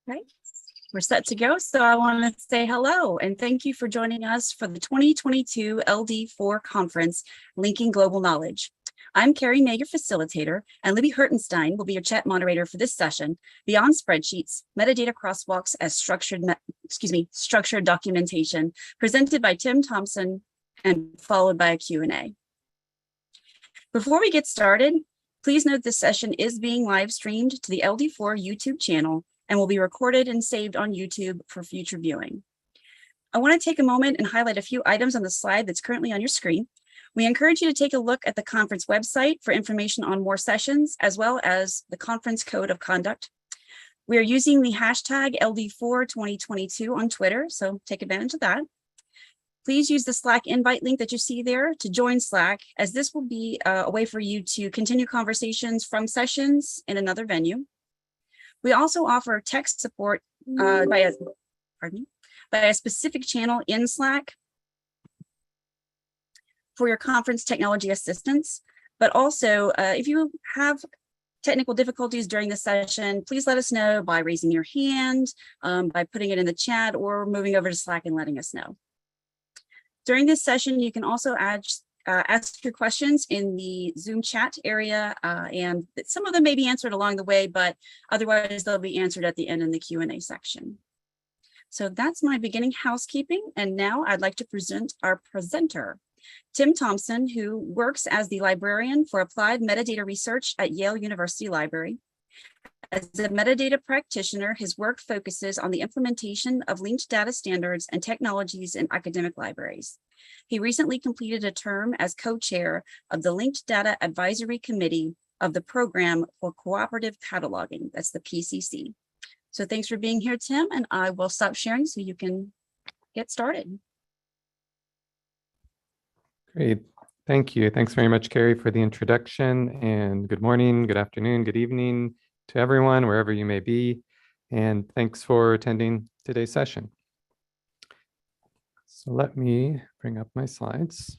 Okay, we're set to go. So I want to say hello and thank you for joining us for the 2022 LD4 conference, Linking Global Knowledge. I'm Carrie May, your facilitator, and Libby Hertenstein will be your chat moderator for this session, Beyond Spreadsheets, Metadata Crosswalks as Structured Documentation, presented by Tim Thompson and followed by a Q&A. Before we get started, please note this session is being live streamed to the LD4 YouTube channel and will be recorded and saved on YouTube for future viewing. I want to take a moment and highlight a few items on the slide that's currently on your screen. We encourage you to take a look at the conference website for information on more sessions, as well as the conference code of conduct. We are using the hashtag LD42022 on Twitter, so take advantage of that. Please use the Slack invite link that you see there to join Slack, as this will be a way for you to continue conversations from sessions in another venue. We also offer text support by a specific channel in Slack for your conference technology assistance. But also, if you have technical difficulties during the session, please let us know by raising your hand, by putting it in the chat, or moving over to Slack and letting us know. During this session, you can also ask your questions in the Zoom chat area, and some of them may be answered along the way, but otherwise they'll be answered at the end in the Q&A section. So that's my beginning housekeeping, and now I'd like to present our presenter, Tim Thompson, who works as the librarian for applied metadata research at Yale University Library. As a metadata practitioner, his work focuses on the implementation of linked data standards and technologies in academic libraries. He recently completed a term as co-chair of the Linked Data Advisory Committee of the Program for Cooperative Cataloging, that's the PCC. So thanks for being here, Tim, and I will stop sharing so you can get started. Great, thank you. Thanks very much, Carrie, for the introduction, and good morning, good afternoon, good evening to everyone, wherever you may be, and thanks for attending today's session. So let me bring up my slides.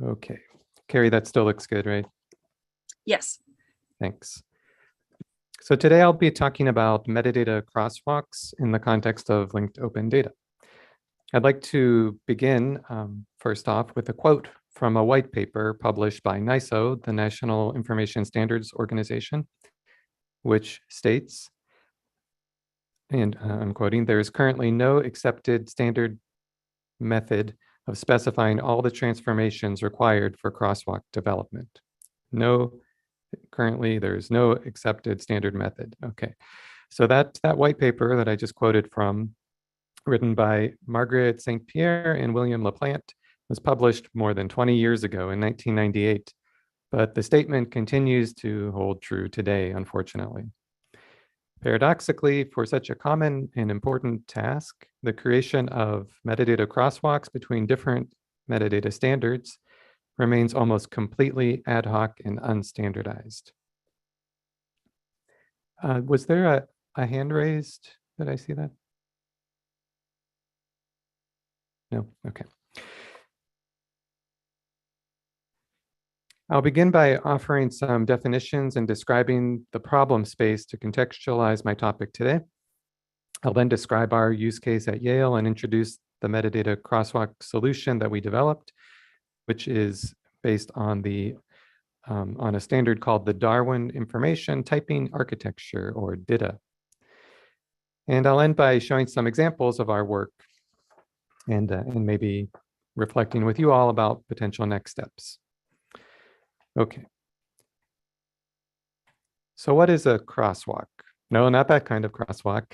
Okay, Carrie, that still looks good, right? Yes. Thanks. So today I'll be talking about metadata crosswalks in the context of linked open data. I'd like to begin first off with a quote from a white paper published by NISO, the National Information Standards Organization, which states, and I'm quoting, "There is currently no accepted standard method of specifying all the transformations required for crosswalk development." Currently, there's no accepted standard method. Okay, so that white paper that I just quoted from, written by Margaret St. Pierre and William LaPlante, was published more than 20 years ago in 1998, but the statement continues to hold true today, unfortunately. Paradoxically, for such a common and important task, the creation of metadata crosswalks between different metadata standards remains almost completely ad hoc and unstandardized. Was there a hand raised? Did I see that? No, okay. I'll begin by offering some definitions and describing the problem space to contextualize my topic today. I'll then describe our use case at Yale and introduce the metadata crosswalk solution that we developed, which is based on on a standard called the Darwin Information Typing Architecture, or DITA. And I'll end by showing some examples of our work and maybe reflecting with you all about potential next steps. Okay. So what is a crosswalk? No, not that kind of crosswalk.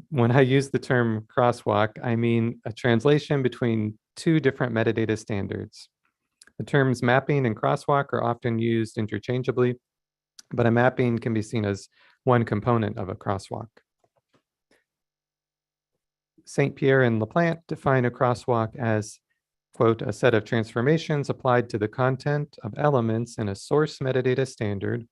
When I use the term crosswalk, I mean a translation between two different metadata standards. The terms mapping and crosswalk are often used interchangeably, but a mapping can be seen as one component of a crosswalk. St. Pierre and LaPlante define a crosswalk as, quote, "a set of transformations applied to the content of elements in a source metadata standard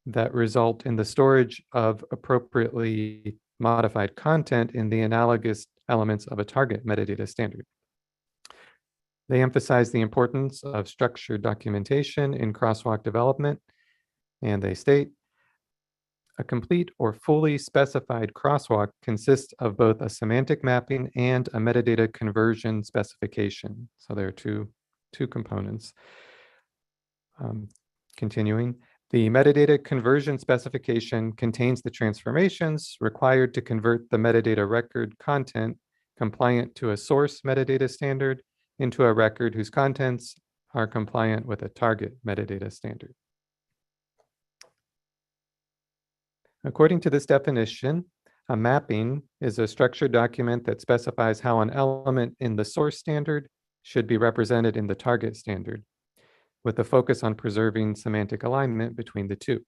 that result in the storage of appropriately modified content in the analogous elements of a target metadata standard. They emphasize the importance of structured documentation in crosswalk development, and they state, a complete or fully specified crosswalk consists of both a semantic mapping and a metadata conversion specification. So there are two components. Continuing, the metadata conversion specification contains the transformations required to convert the metadata record content compliant to a source metadata standard into a record whose contents are compliant with a target metadata standard. According to this definition, a mapping is a structured document that specifies how an element in the source standard should be represented in the target standard, with a focus on preserving semantic alignment between the two.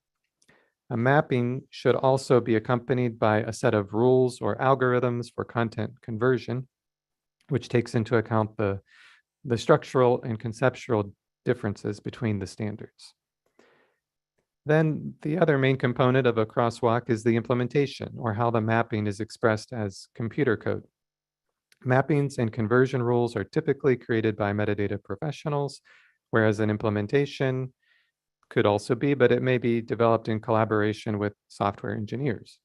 A mapping should also be accompanied by a set of rules or algorithms for content conversion, which takes into account the structural and conceptual differences between the standards. Then the other main component of a crosswalk is the implementation, or how the mapping is expressed as computer code. Mappings and conversion rules are typically created by metadata professionals, whereas an implementation could also be, but it may be developed in collaboration with software engineers.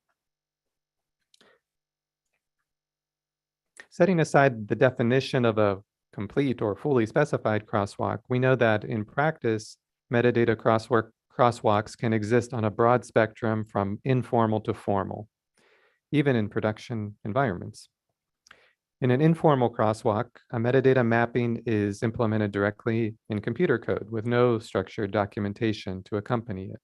Setting aside the definition of a complete or fully specified crosswalk, we know that in practice, metadata crosswalks can exist on a broad spectrum from informal to formal, even in production environments. In an informal crosswalk, a metadata mapping is implemented directly in computer code with no structured documentation to accompany it.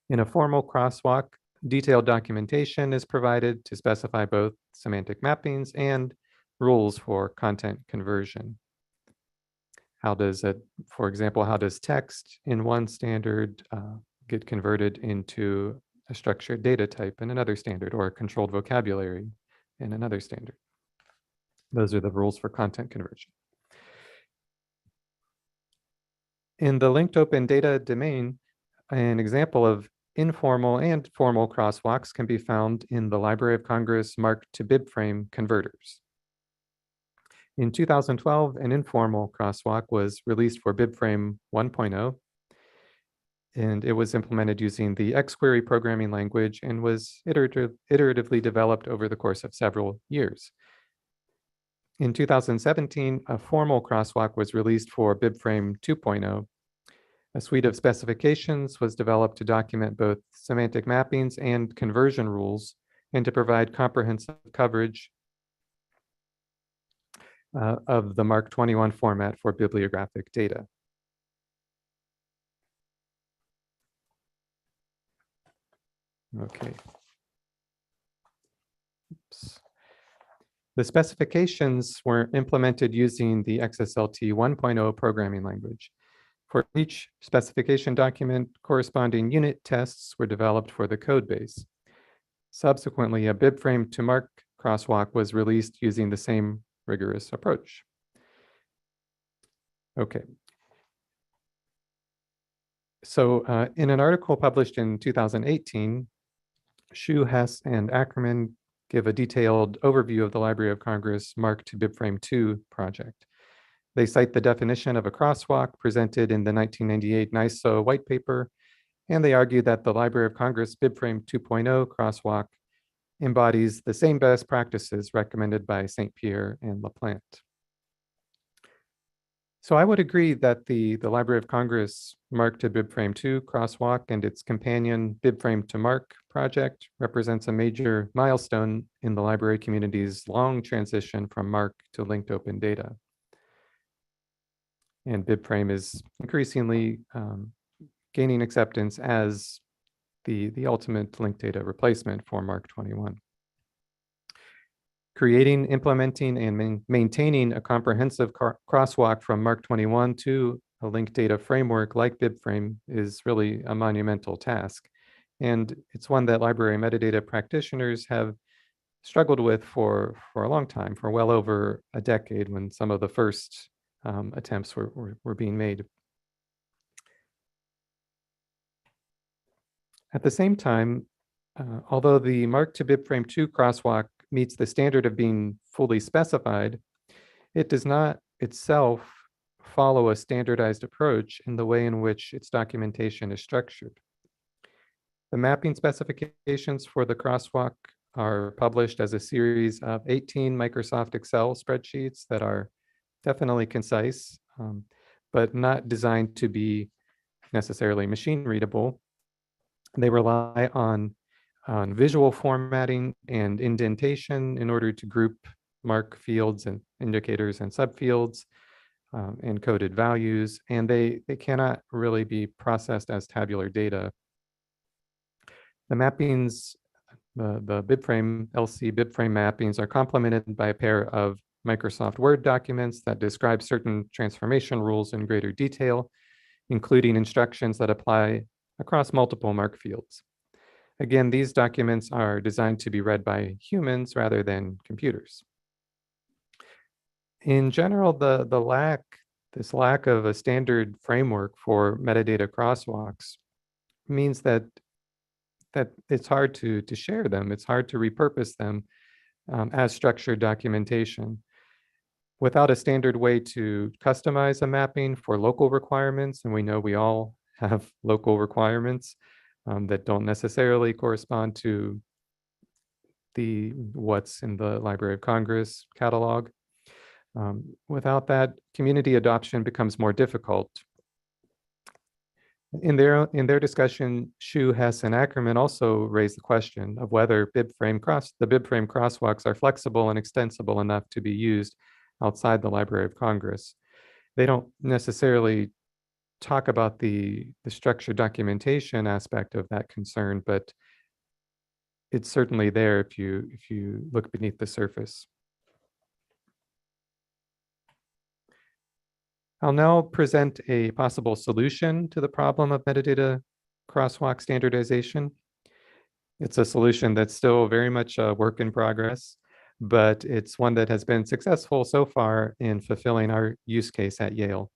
In a formal crosswalk, detailed documentation is provided to specify both semantic mappings and rules for content conversion. How does it, for example, how does text in one standard get converted into a structured data type in another standard, or a controlled vocabulary in another standard? Those are the rules for content conversion. In the linked open data domain, an example of informal and formal crosswalks can be found in the Library of Congress MARC to BibFrame converters. In 2012, an informal crosswalk was released for BibFrame 1.0, and it was implemented using the XQuery programming language and was iteratively developed over the course of several years. In 2017, a formal crosswalk was released for BibFrame 2.0. A suite of specifications was developed to document both semantic mappings and conversion rules, and to provide comprehensive coverage of the MARC 21 format for bibliographic data. Okay. Oops. The specifications were implemented using the XSLT 1.0 programming language. For each specification document, corresponding unit tests were developed for the code base. Subsequently, a BibFrame to MARC crosswalk was released using the same rigorous approach. Okay. So in an article published in 2018, Shu, Hess, and Ackerman give a detailed overview of the Library of Congress MARC to BibFrame 2 project. They cite the definition of a crosswalk presented in the 1998 NISO white paper, and they argue that the Library of Congress BibFrame 2.0 crosswalk embodies the same best practices recommended by St. Pierre and LaPlante. So I would agree that the Library of Congress MARC to BibFrame 2 crosswalk and its companion BibFrame to MARC project represents a major milestone in the library community's long transition from MARC to linked open data. And BibFrame is increasingly gaining acceptance as the ultimate linked data replacement for MARC 21. Creating, implementing, and maintaining a comprehensive crosswalk from MARC 21 to a linked data framework like BibFrame is really a monumental task. And it's one that library metadata practitioners have struggled with for a long time, for well over a decade, when some of the first attempts were being made. At the same time, although the MARC to BibFrame 2 crosswalk meets the standard of being fully specified, it does not itself follow a standardized approach in the way in which its documentation is structured. The mapping specifications for the crosswalk are published as a series of 18 Microsoft Excel spreadsheets that are definitely concise, but not designed to be necessarily machine readable. They rely on visual formatting and indentation in order to group MARC fields and indicators and subfields, and coded values, and they cannot really be processed as tabular data. The mappings, the BibFrame, LC BibFrame mappings are complemented by a pair of Microsoft Word documents that describe certain transformation rules in greater detail, including instructions that apply across multiple MARC fields. Again, these documents are designed to be read by humans rather than computers. In general, this lack of a standard framework for metadata crosswalks means that it's hard to share them. It's hard to repurpose them as structured documentation. Without a standard way to customize a mapping for local requirements, and we know we all have local requirements that don't necessarily correspond to what's in the Library of Congress catalog. Without that, community adoption becomes more difficult. In their discussion, Shu, Hess, and Ackerman also raised the question of whether the BibFrame crosswalks are flexible and extensible enough to be used outside the Library of Congress. They don't necessarily talk about the structured documentation aspect of that concern, but it's certainly there if you look beneath the surface. I'll now present a possible solution to the problem of metadata crosswalk standardization. It's a solution that's still very much a work in progress, but it's one that has been successful so far in fulfilling our use case at Yale.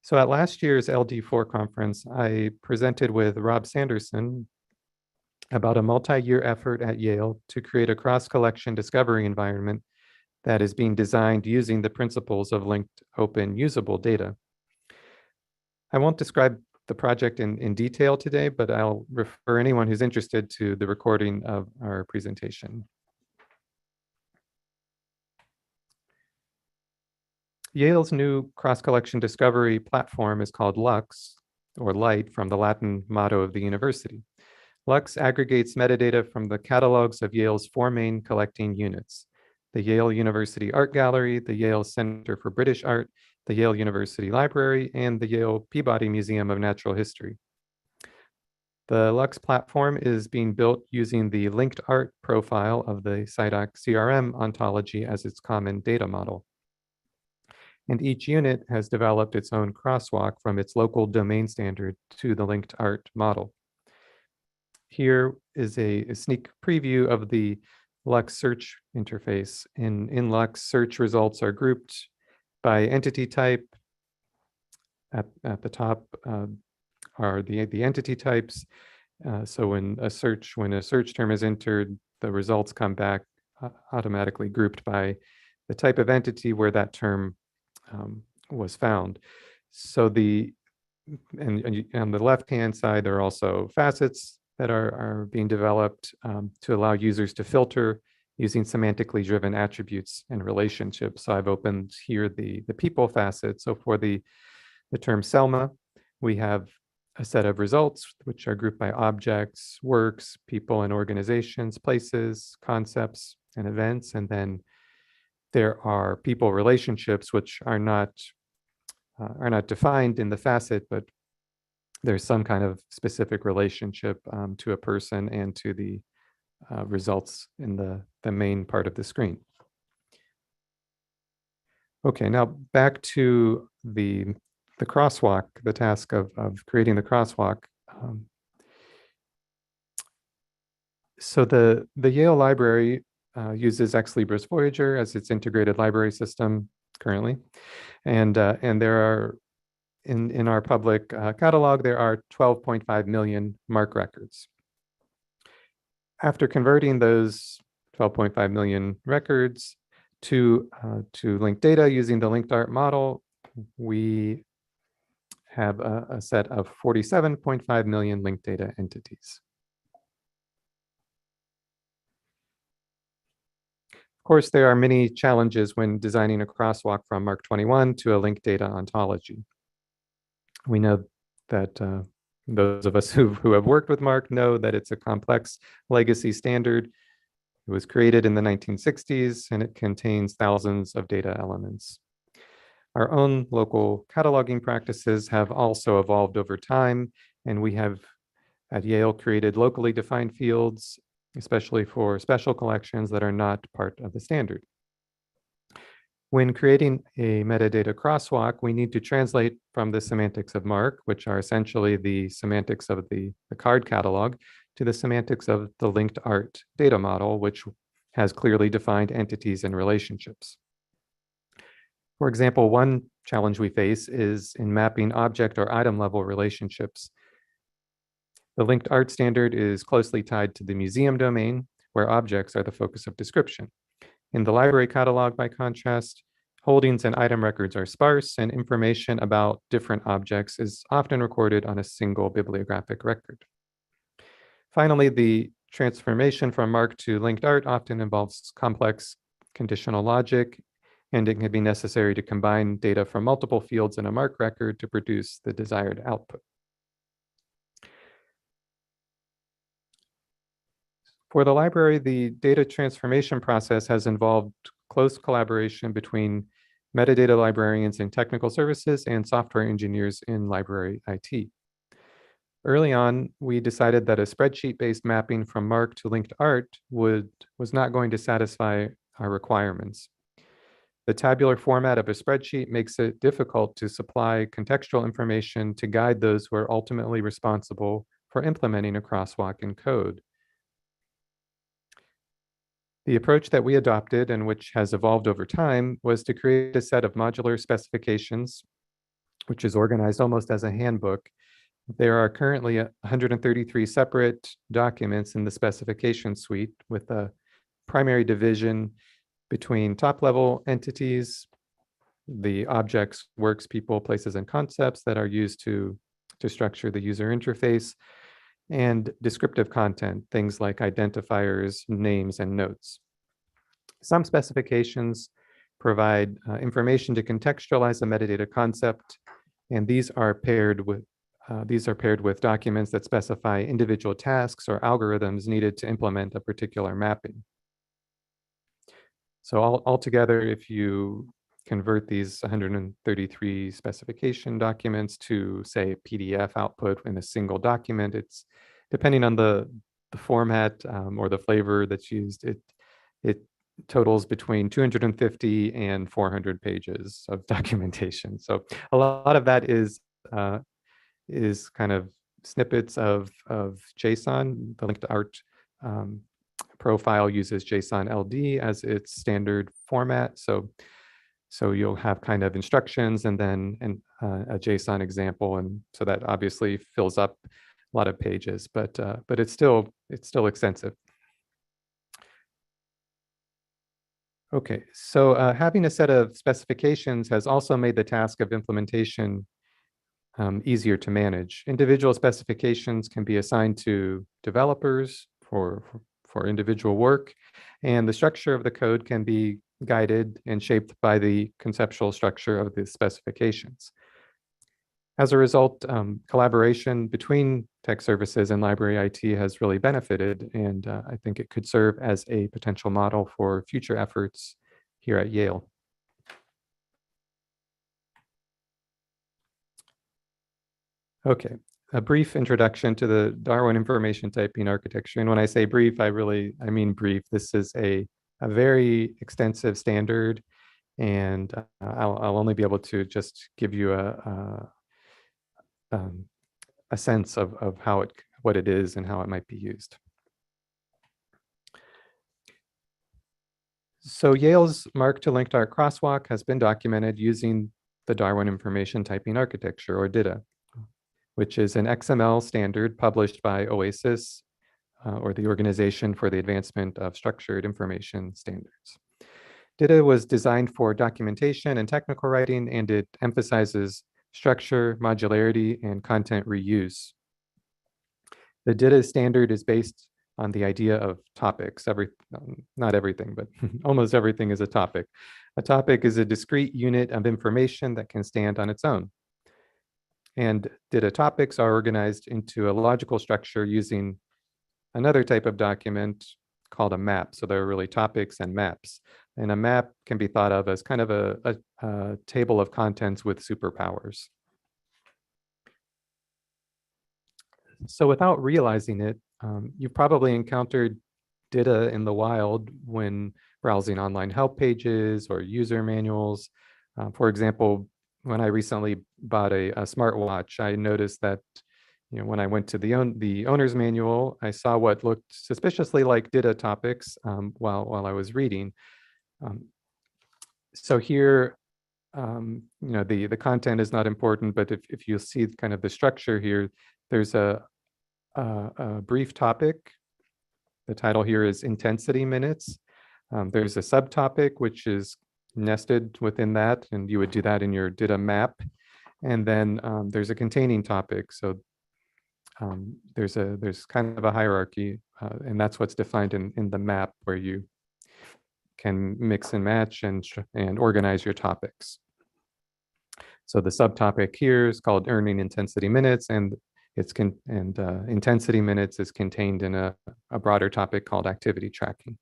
So at last year's LD4 conference, I presented with Rob Sanderson about a multi-year effort at Yale to create a cross-collection discovery environment that is being designed using the principles of linked, open, usable data. I won't describe the project in detail today, but I'll refer anyone who's interested to the recording of our presentation. Yale's new cross-collection discovery platform is called LUX, or Light, from the Latin motto of the university. LUX aggregates metadata from the catalogs of Yale's 4 main collecting units: the Yale University Art Gallery, the Yale Center for British Art, the Yale University Library, and the Yale Peabody Museum of Natural History. The LUX platform is being built using the linked art profile of the CIDOC CRM ontology as its common data model. And each unit has developed its own crosswalk from its local domain standard to the linked art model. Here is a sneak preview of the LUX search interface. In LUX, search results are grouped by entity type. At the top are the entity types. So when a search term is entered, the results come back automatically grouped by the type of entity where that term was found. So and on the left-hand side, there are also facets that are being developed to allow users to filter using semantically driven attributes and relationships. So I've opened here the people facet. So for the term Selma, we have a set of results which are grouped by objects, works, people and organizations, places, concepts, and events. And then there are people relationships which are not defined in the facet, but there's some kind of specific relationship to a person and to the results in the main part of the screen. Okay, now back to the crosswalk, the task of creating the crosswalk. So the Yale Library uses Ex Libris Voyager as its integrated library system currently, and there are in our public catalog, there are 12.5 million MARC records. After converting those 12.5 million records to linked data using the linked art model, we have a set of 47.5 million linked data entities. Of course, there are many challenges when designing a crosswalk from MARC 21 to a linked data ontology. We know that those of us who have worked with MARC know that it's a complex legacy standard. It was created in the 1960s, and it contains thousands of data elements. Our own local cataloging practices have also evolved over time, and we have at Yale created locally defined fields, especially for special collections that are not part of the standard. When creating a metadata crosswalk, we need to translate from the semantics of MARC, which are essentially the semantics of the card catalog, to the semantics of the linked art data model, which has clearly defined entities and relationships. For example, one challenge we face is in mapping object or item level relationships. The linked art standard is closely tied to the museum domain, where objects are the focus of description. In the library catalog, by contrast, holdings and item records are sparse, and information about different objects is often recorded on a single bibliographic record. Finally, the transformation from MARC to linked art often involves complex conditional logic, and it can be necessary to combine data from multiple fields in a MARC record to produce the desired output. For the library, the data transformation process has involved close collaboration between metadata librarians in technical services and software engineers in library IT. Early on, we decided that a spreadsheet-based mapping from MARC to linked art was not going to satisfy our requirements. The tabular format of a spreadsheet makes it difficult to supply contextual information to guide those who are ultimately responsible for implementing a crosswalk in code. The approach that we adopted, and which has evolved over time, was to create a set of modular specifications, which is organized almost as a handbook. There are currently 133 separate documents in the specification suite, with a primary division between top-level entities, the objects, works, people, places, and concepts that are used to structure the user interface, and descriptive content, things like identifiers, names, and notes. Some specifications provide information to contextualize a metadata concept, and these are paired with documents that specify individual tasks or algorithms needed to implement a particular mapping. So altogether, if you convert these 133 specification documents to, say, PDF output in a single document, it's depending on the format or the flavor that's used, it totals between 250 and 400 pages of documentation. So a lot of that is kind of snippets of JSON. The linked art profile uses JSON LD as its standard format. So you'll have kind of instructions and then a JSON example, and so that obviously fills up a lot of pages, but it's still extensive. Okay, so having a set of specifications has also made the task of implementation easier to manage. Individual specifications can be assigned to developers for individual work, and the structure of the code can be guided and shaped by the conceptual structure of the specifications. As a result, collaboration between tech services and library IT has really benefited, and I think it could serve as a potential model for future efforts here at Yale. Okay, a brief introduction to the Darwin information typing architecture. And when I say brief, I mean brief. This is a very extensive standard, and I'll only be able to just give you a sense of what it is and how it might be used. So Yale's MARC to linked art crosswalk has been documented using the Darwin Information Typing Architecture, or DITA, which is an XML standard published by OASIS, or the Organization for the Advancement of Structured Information Standards. DITA was designed for documentation and technical writing, and it emphasizes structure, modularity, and content reuse. The DITA standard is based on the idea of topics. Not everything, but almost everything is a topic. A topic is a discrete unit of information that can stand on its own. And DITA topics are organized into a logical structure using another type of document called a map. So there are really topics and maps. And a map can be thought of as kind of a table of contents with superpowers. So without realizing it, you've probably encountered DITA in the wild when browsing online help pages or user manuals. For example, when I recently bought a smartwatch, I noticed that when I went to the owner's manual, I saw what looked suspiciously like DITA topics while I was reading. So here, the content is not important, but if you see kind of the structure here, there's a brief topic. The title here is intensity minutes. There's a subtopic, which is nested within that, and you would do that in your DITA map. And then there's a containing topic. So there's kind of a hierarchy, and that's what's defined in the map, where you can mix and match and organize your topics. So the subtopic here is called earning intensity minutes, and intensity minutes is contained in a broader topic called activity tracking.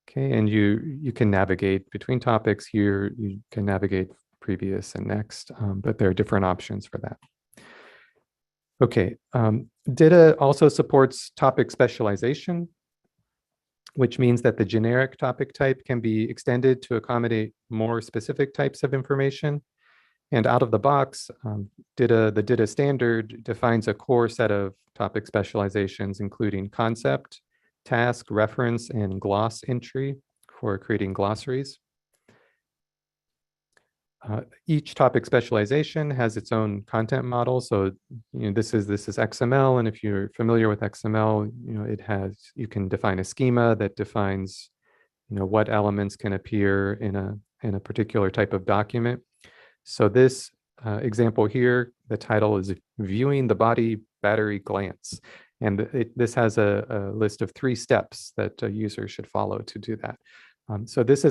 Okay, and you can navigate between topics here. You can navigate previous and next, but there are different options for that. Okay, DITA also supports topic specialization, which means that the generic topic type can be extended to accommodate more specific types of information. And out of the box, the DITA standard defines a core set of topic specializations, including concept, task, reference, and gloss entry for creating glossaries. Each topic specialization has its own content model. So this is XML, and if you're familiar with XML, you can define a schema that defines what elements can appear in a particular type of document. So this example here, the title is Viewing the Body Battery Glance. And this has a list of 3 steps that a user should follow to do that. So this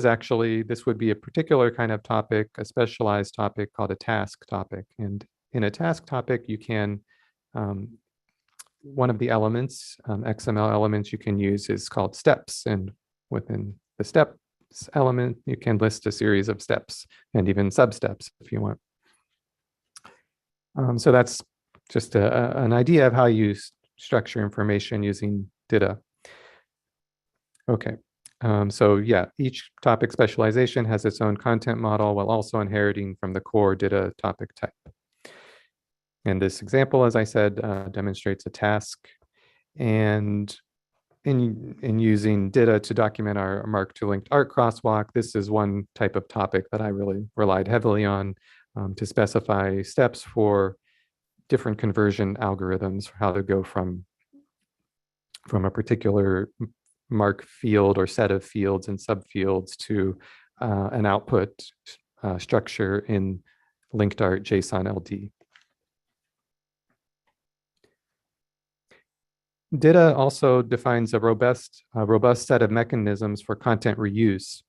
would be a particular kind of topic, a specialized topic called a task topic. And in a task topic, you can, one of the elements, XML elements you can use is called steps. And within the steps element, you can list a series of steps and even sub-steps if you want. So that's just an idea of how you structure information using DITA. Okay. So yeah, each topic specialization has its own content model while also inheriting from the core DITA topic type. And this example, as I said, demonstrates a task. And in using DITA to document our MARC to linked art crosswalk, this is one type of topic that I really relied heavily on to specify steps for different conversion algorithms for how to go from a particular MARC field or set of fields and subfields to an output structure in linked art JSON LD. DITA also defines a robust set of mechanisms for content reuse.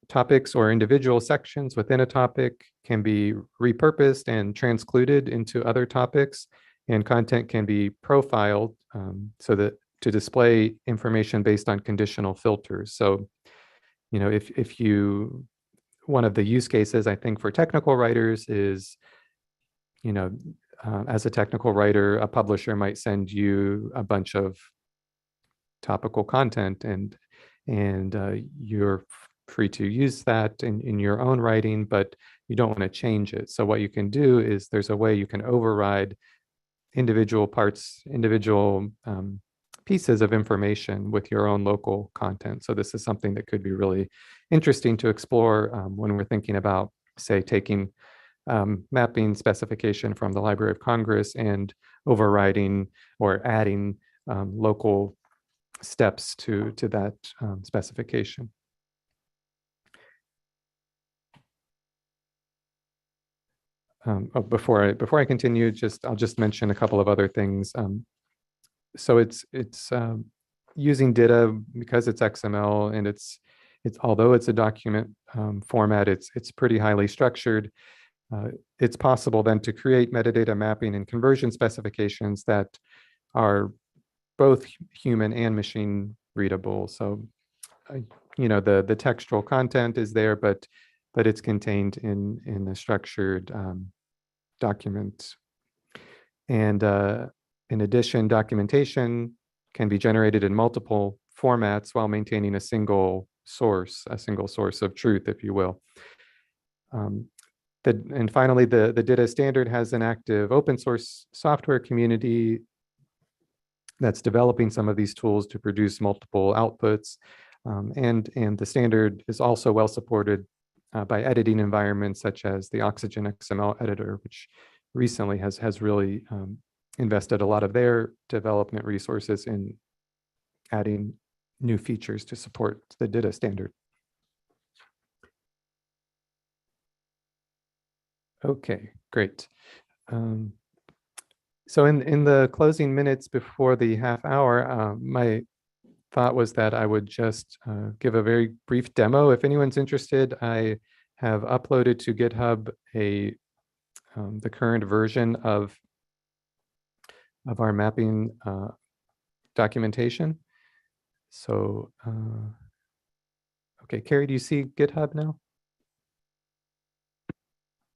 Topics or individual sections within a topic can be repurposed and transcluded into other topics, and content can be profiled so that to display information based on conditional filters. So, one of the use cases I think for technical writers is, as a technical writer, a publisher might send you a bunch of topical content, and you're free to use that in your own writing, but you don't want to change it. So what you can do is there's a way you can override individual parts, individual pieces of information with your own local content. So this is something that could be really interesting to explore when we're thinking about, say, taking mapping specification from the Library of Congress and overriding or adding local steps to that specification. Before I continue, I'll just mention a couple of other things. So it's using DITA because it's XML and it's although it's a document format, it's pretty highly structured. It's possible then to create metadata mapping and conversion specifications that are both human and machine readable. So, the textual content is there, but it's contained in a structured document. And in addition, documentation can be generated in multiple formats while maintaining a single source of truth, if you will. And finally, the DITA standard has an active open source software community that's developing some of these tools to produce multiple outputs. And the standard is also well supported by editing environments such as the Oxygen XML editor, which recently has really invested a lot of their development resources in adding new features to support the DITA standard. Okay, great. So in the closing minutes before the half hour, my thought was that I would just give a very brief demo. If anyone's interested, I have uploaded to GitHub the current version of our mapping documentation. So, okay, Carrie, do you see GitHub now?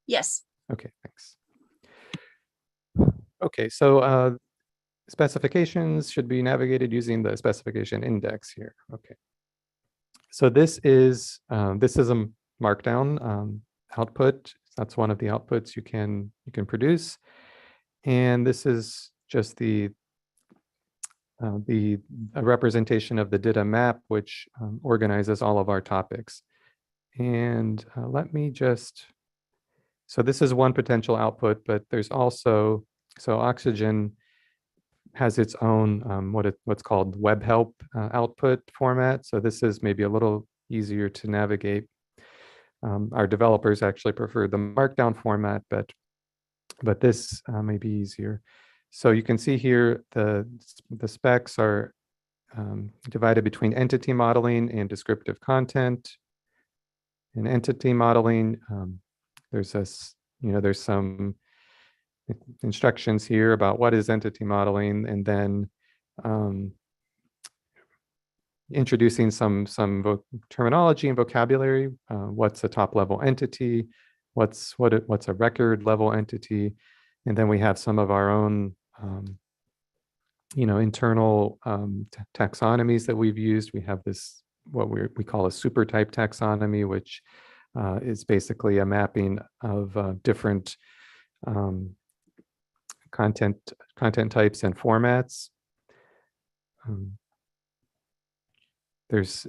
Yes. Okay, thanks. Okay, so specifications should be navigated using the specification index here. Okay, so this is a Markdown output. That's one of the outputs you can produce, and this is just a representation of the DITA map, which organizes all of our topics. And let me just. So this is one potential output, but there's also, so Oxygen has its own what's called web help output format. So this is maybe a little easier to navigate. Our developers actually prefer the Markdown format, but this may be easier. So you can see here the specs are divided between entity modeling and descriptive content. In entity modeling, there's some instructions here about what is entity modeling, and then introducing some terminology and vocabulary. What's a top level entity? What's a record level entity? And then we have some of our own internal taxonomies that we've used. We have this what we call a super type taxonomy, which is basically a mapping of different content types and formats. There's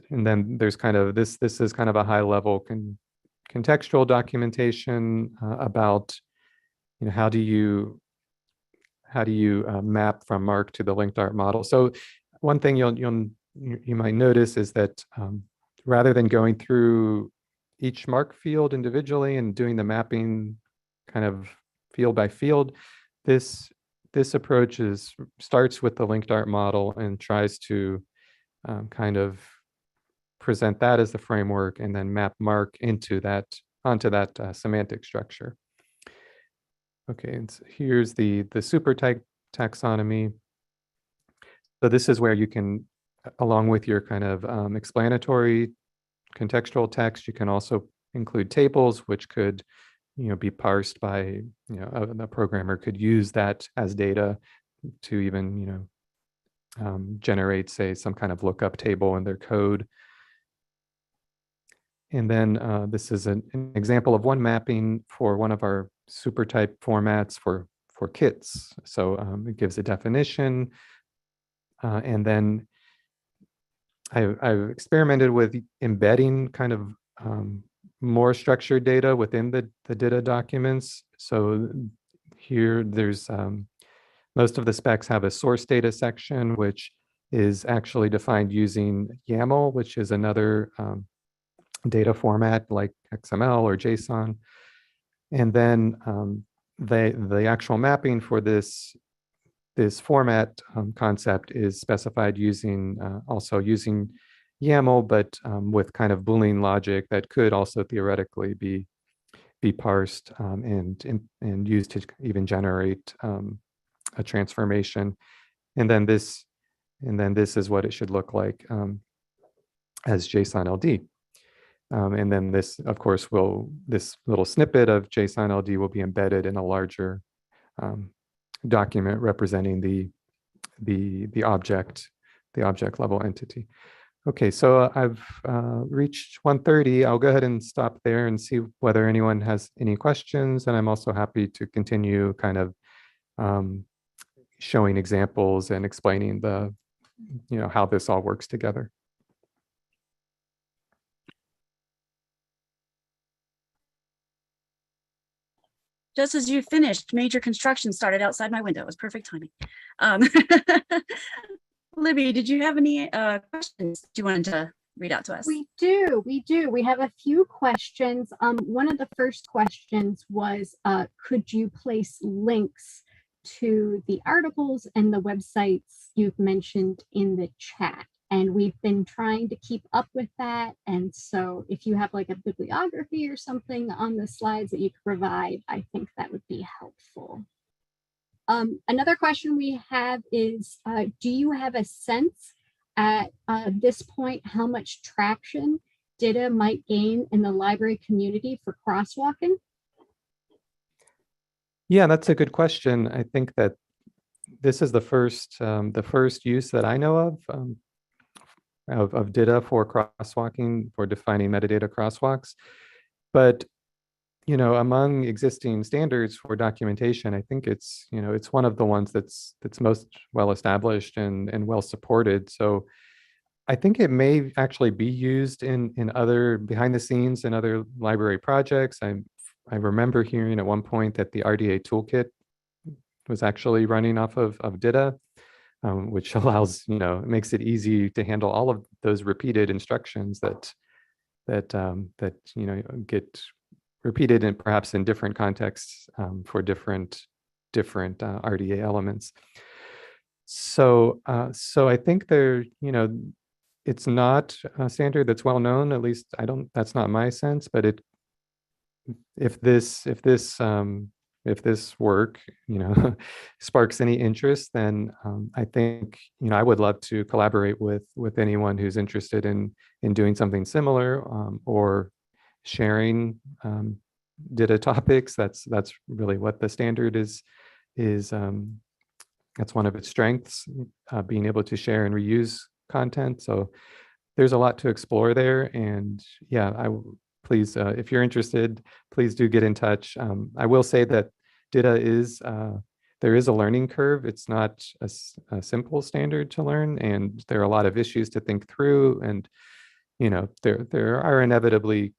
kind of this is kind of a high level contextual documentation about how do you map from MARC to the linked art model. So one thing you might notice is that rather than going through each MARC field individually and doing the mapping kind of field by field, this approach starts with the linked art model and tries to kind of present that as the framework and then map MARC onto that semantic structure. Okay, and so here's the super type taxonomy. So this is where you can, along with your kind of explanatory contextual text, you can also include tables, which could be parsed by, a programmer could use that as data to even, generate, say, some kind of lookup table in their code. And then this is an example of one mapping for one of our super type formats for kits. So it gives a definition, And then I've experimented with embedding kind of more structured data within the DITA documents. So here there's most of the specs have a source data section, which is actually defined using YAML, which is another data format like XML or JSON. And then the actual mapping for this format concept is specified using also using YAML, but with kind of Boolean logic that could also theoretically be parsed and used to even generate a transformation. And then this is what it should look like as JSON LD. And then this, of course, this little snippet of JSON LD will be embedded in a larger document representing the object level entity. Okay, so I've reached 1:30. I'll go ahead and stop there and see whether anyone has any questions. And I'm also happy to continue kind of showing examples and explaining how this all works together. Just as you finished, major construction started outside my window. It was perfect timing. Libby, did you have any questions you wanted to read out to us? We do. We have a few questions. One of the first questions was, could you place links to the articles and the websites you've mentioned in the chat? And we've been trying to keep up with that. And so if you have like a bibliography or something on the slides that you could provide, I think that would be helpful. Another question we have is, do you have a sense at this point how much traction DITA might gain in the library community for crosswalking? Yeah, that's a good question. I think that this is the first use that I know of DITA for crosswalking, for defining metadata crosswalks. But among existing standards for documentation, I think it's one of the ones that's most well established and well supported. So I think it may actually be used in other behind the scenes in other library projects. I remember hearing at one point that the RDA toolkit was actually running off of DITA, which allows, it makes it easy to handle all of those repeated instructions that get repeated and perhaps in different contexts for different RDA elements. So I think it's not a standard that's well known. At least that's not my sense. But if this work sparks any interest, then I think I would love to collaborate with anyone who's interested in doing something similar or sharing DITA topics. That's really what the standard is. That's one of its strengths, being able to share and reuse content. So there's a lot to explore there. And yeah, please, if you're interested, please do get in touch. I will say that DITA there is a learning curve. It's not a simple standard to learn, and there are a lot of issues to think through. And there are inevitably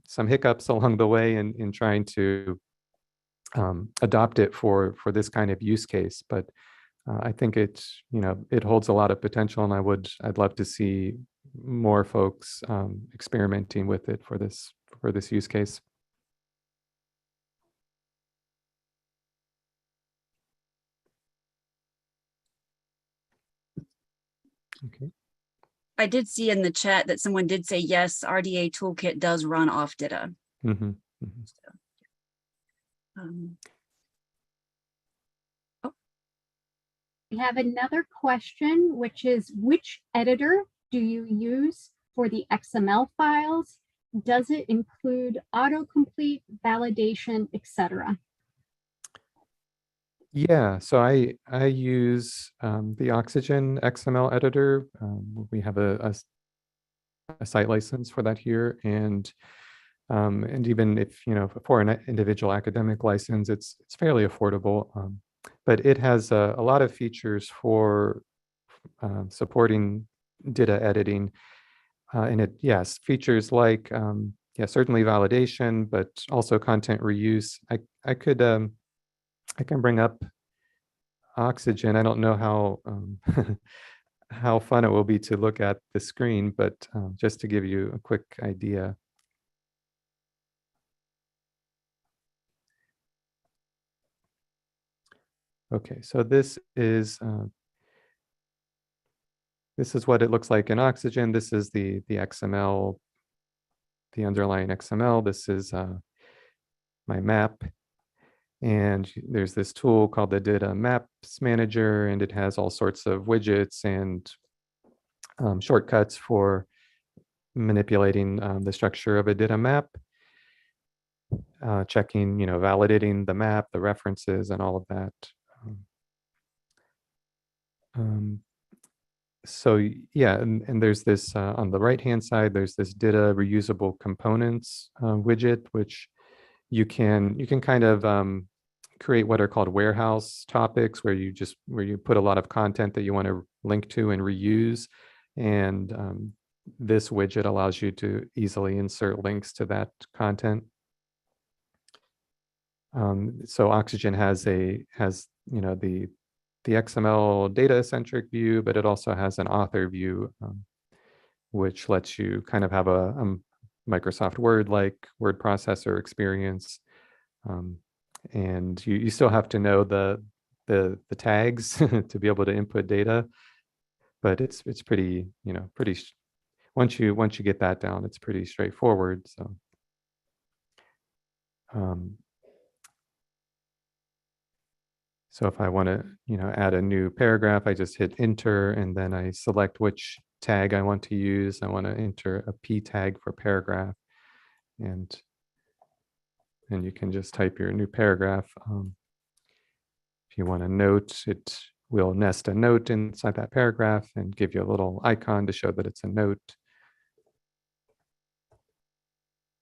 some hiccups along the way in trying to adopt it for this kind of use case. But I think it holds a lot of potential, and I'd love to see more folks experimenting with it for this use case. Okay. I did see in the chat that someone did say, yes, RDA toolkit does run off DITA. Mm-hmm. Mm-hmm. So, We have another question, which is, which editor do you use for the XML files? Does it include autocomplete, validation, etc.? Yeah, so I use the Oxygen XML editor. We have a site license for that here, and even if for an individual academic license, it's fairly affordable. But it has a lot of features for supporting DITA editing. And it, yes, features like, yeah, certainly validation, but also content reuse. I can bring up Oxygen. I don't know how how fun it will be to look at the screen, but just to give you a quick idea. Okay, so this is what it looks like in Oxygen. This is the XML, the underlying XML. This is my map. And there's this tool called the DITA Maps Manager, and it has all sorts of widgets and shortcuts for manipulating the structure of a DITA map, checking, validating the map, the references, and all of that. So yeah, and there's this on the right-hand side, there's this DITA reusable components widget, which you can kind of create what are called warehouse topics, where you put a lot of content that you want to link to and reuse. And this widget allows you to easily insert links to that content. So Oxygen has the XML data-centric view, but it also has an author view, which lets you kind of have a Microsoft Word-like word processor experience. And you still have to know the tags to be able to input data, but it's pretty, once you get that down, it's pretty straightforward. So so if I want to, add a new paragraph, I just hit enter, and then I select which tag I want to use. I want to enter a P tag for paragraph, and you can just type your new paragraph. If you want a note, it will nest a note inside that paragraph and give you a little icon to show that it's a note.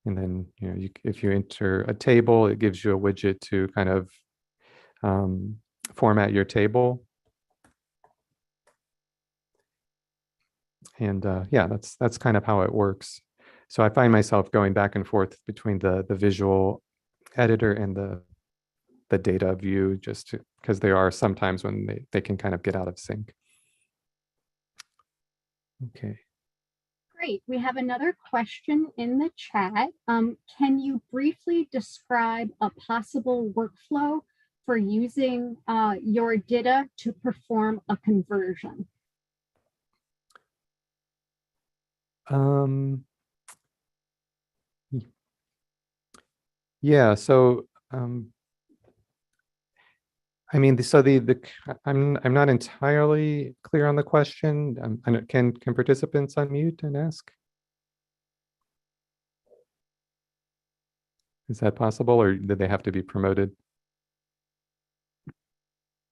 And then, if you enter a table, it gives you a widget to kind of format your table. And yeah, that's kind of how it works. So I find myself going back and forth between the visual editor and the data view, just because there are sometimes when they can kind of get out of sync. Okay. Great. We have another question in the chat. Can you briefly describe a possible workflow for using your DITA to perform a conversion? Yeah, so I mean, so I'm not entirely clear on the question. Can participants unmute and ask? Is that possible, or did they have to be promoted?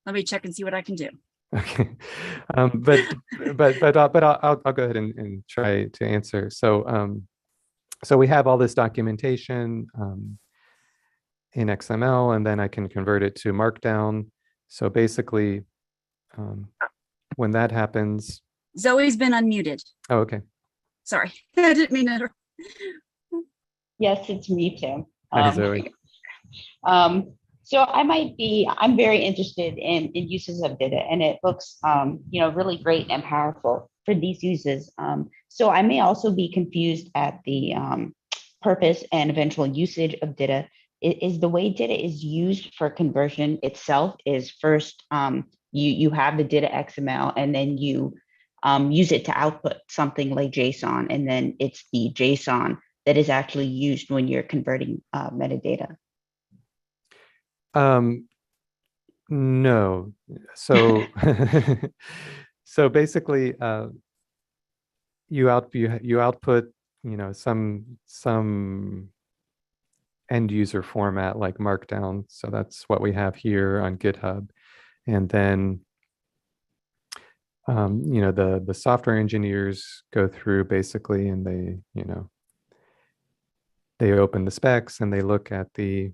Let me check and see what I can do. Okay, but I'll go ahead and try to answer. So so we have all this documentation in XML, and then I can convert it to Markdown. So basically, when that happens, Zoe's been unmuted. oh, okay. Sorry, I didn't mean to. Yes, it's me too. Hi, Zoe. So I'm very interested in uses of DITA, and it looks, really great and powerful for these uses. So I may also be confused at the purpose and eventual usage of DITA. Is the way DITA is used for conversion itself is first, you have the DITA XML, and then you use it to output something like JSON, and then it's the JSON that is actually used when you're converting metadata. No. So so basically, you output, some end user format like Markdown. So that's what we have here on GitHub. And then the software engineers go through basically, and they open the specs and they look at the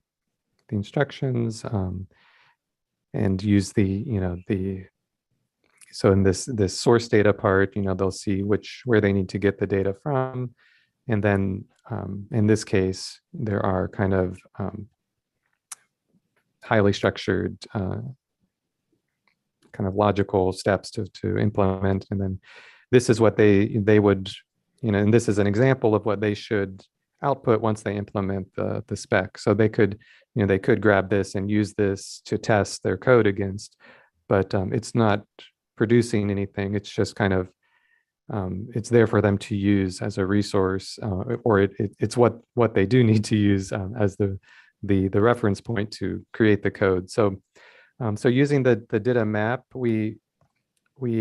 instructions, and use the so in this source data part, they'll see where they need to get the data from. And then in this case, there are kind of highly structured kind of logical steps to implement. And then this is what they would, and this is an example of what they should output once they implement the spec. So they could grab this and use this to test their code against, but it's not producing anything. It's just kind of, it's there for them to use as a resource, or it's what they do need to use as the reference point to create the code. So using the DITA map, we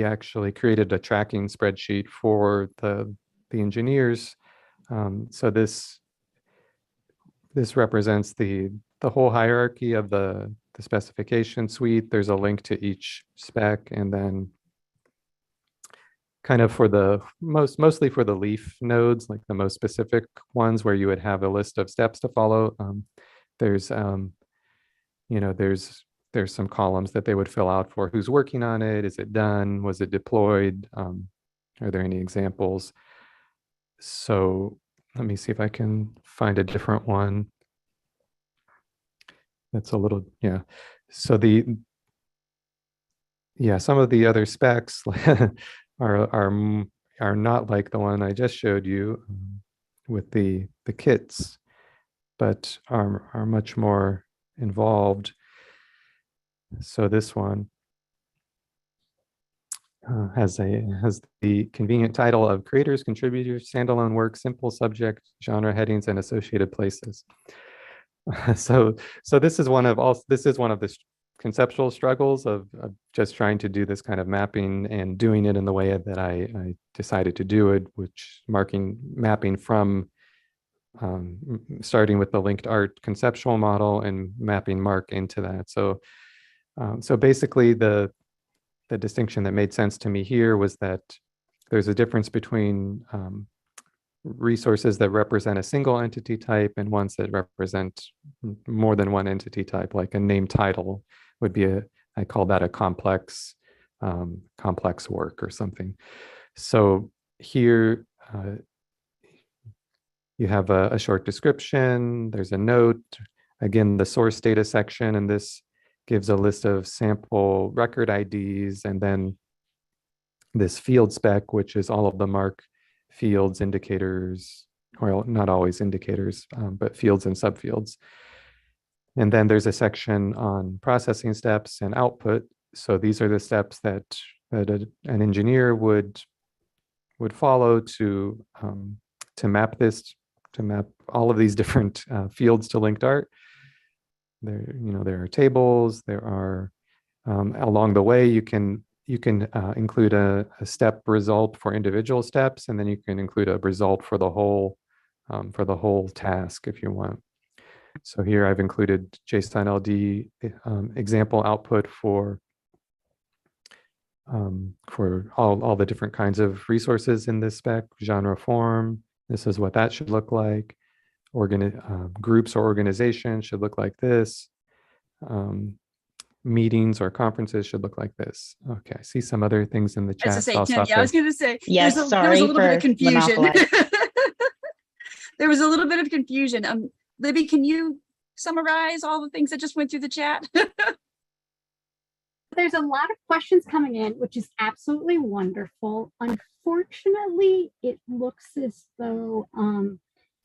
actually created a tracking spreadsheet for the engineers. So this represents the whole hierarchy of the specification suite. There's a link to each spec, and then kind of for the mostly for the leaf nodes, like the most specific ones where you would have a list of steps to follow. There's some columns that they would fill out for who's working on it. Is it done? Was it deployed? Are there any examples? So let me see if I can find a different one. That's a little, yeah. So some of the other specs are not like the one I just showed you with the kits, but are much more involved. So this one has the convenient title of Creators, Contributors, Standalone Work, Simple Subject, Genre Headings, and Associated Places. So this is one of the conceptual struggles of just trying to do this kind of mapping and doing it in the way that I decided to do it, which mapping from starting with the linked art conceptual model and mapping MARC into that. So basically the distinction that made sense to me here was that there's a difference between resources that represent a single entity type and ones that represent more than one entity type, like a name title would be I call that a complex work or something. So here you have a short description, there's a note, again, the source data section, and this gives a list of sample record IDs, and then this field spec, which is all of the MARC fields, indicators, or not always indicators, but fields and subfields. And then there's a section on processing steps and output. So these are the steps that an engineer would follow to map all of these different fields to linked art. There are tables. There are along the way you can include a step result for individual steps, and then you can include a result for the whole task if you want. So here I've included JSON LD example output for all the different kinds of resources in this spec. Genre form, this is what that should look like. Groups or organizations should look like this. Meetings or conferences should look like this. Okay, I see some other things in the chat. I was going to say, yes, there was sorry a little bit of confusion. monopolizing. There was a little bit of confusion. Libby, can you summarize all the things that just went through the chat? There's a lot of questions coming in, which is absolutely wonderful. Unfortunately, it looks as though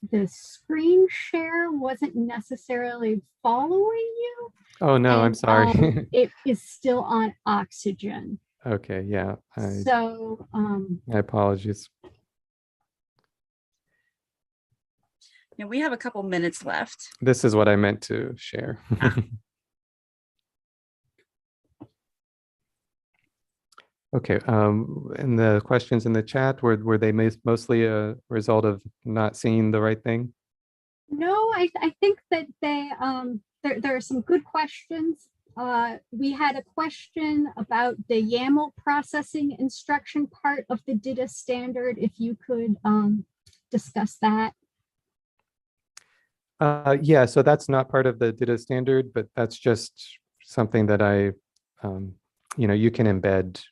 the screen share wasn't necessarily following you. Oh no, I'm sorry. It is still on oxygen. Okay, yeah. My apologies. Yeah, we have a couple minutes left. This is what I meant to share. Okay, and the questions in the chat, were they mostly a result of not seeing the right thing? No, I think that they there are some good questions. We had a question about the YAML processing instruction part of the DITA standard. If you could discuss that. Yeah, so that's not part of the DITA standard, but that's just something that you can embed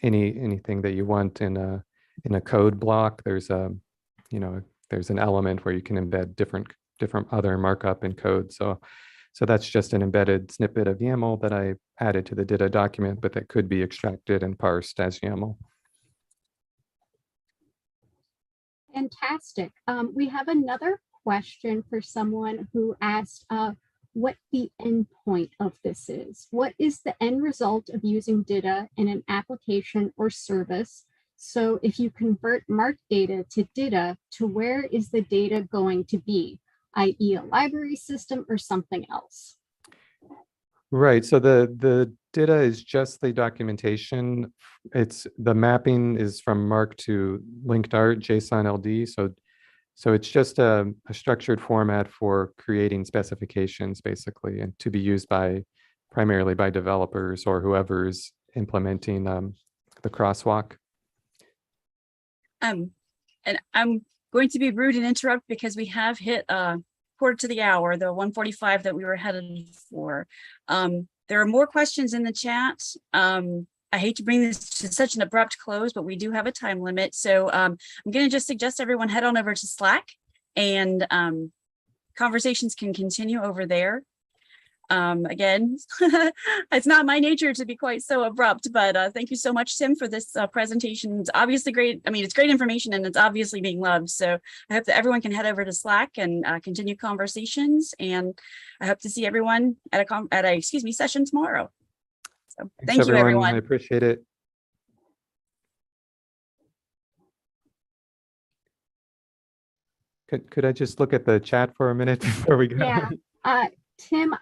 anything that you want in a code block. There's a, there's an element where you can embed different other markup in code. So that's just an embedded snippet of YAML that I added to the DITA document, but that could be extracted and parsed as YAML. Fantastic. We have another question for someone who asked what the endpoint of this is. What is the end result of using DITA in an application or service? So if you convert MARC data to DITA, to where is the data going to be, i.e. a library system or something else? Right. So the DITA is just the documentation. The mapping is from MARC to linked art, JSON LD. So it's just a structured format for creating specifications, basically, and to be used primarily by developers or whoever's implementing the crosswalk. And I'm going to be rude and interrupt because we have hit quarter to the hour, the 1:45 that we were headed for. There are more questions in the chat. I hate to bring this to such an abrupt close, but we do have a time limit. So I'm going to just suggest everyone head on over to Slack, and conversations can continue over there. Again, it's not my nature to be quite so abrupt, but thank you so much, Tim, for this presentation. It's obviously great. I mean, it's great information and it's obviously being loved. So I hope that everyone can head over to Slack and continue conversations. And I hope to see everyone at a session tomorrow. So thank you, everyone. I appreciate it. Could I just look at the chat for a minute before we go? Yeah, Tim,